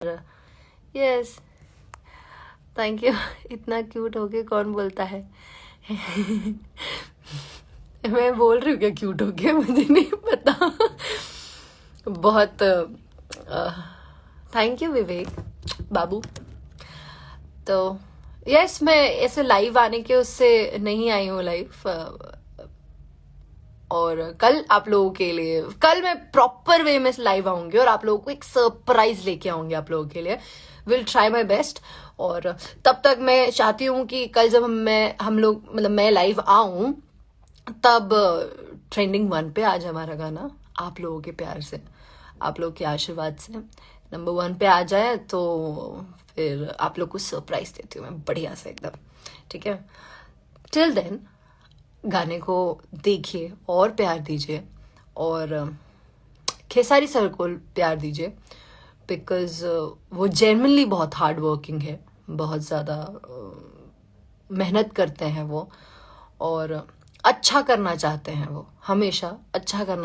Yes, thank you. इतना cute होके कौन बोलता है? मैं बोल रही हूँ क्या क्यूट होके? मुझे नहीं पता। बहुत थैंक यू विवेक बाबू। तो यस, मैं ऐसे लाइव आने के उससे नहीं आई हूँ लाइव। और कल आप लोगों के लिए, कल मैं प्रॉपर वे में लाइव आऊंगी और आप लोगों को एक सरप्राइज लेके आऊंगी आप लोगों के लिए। Will try my best. और तब तक मैं चाहती हूँ कि कल जब हम लोग मतलब मैं लाइव आऊं, तब ट्रेंडिंग 1 पे आज हमारा गाना आप लोगों के प्यार से, आप लोगों के आशीर्वाद से नंबर 1 पे आ जाए, तो फिर आप लोग को सरप्राइज देती हूँ मैं बढ़िया से एकदम। ठीक है, टिल देन गाने को देखिए और प्यार दीजिए, और खेसारी सर को प्यार दीजिए, बिकॉज वो जेन्युइनली बहुत हार्ड वर्किंग है, बहुत ज़्यादा मेहनत करते हैं वो, और अच्छा करना चाहते हैं, वो हमेशा अच्छा करना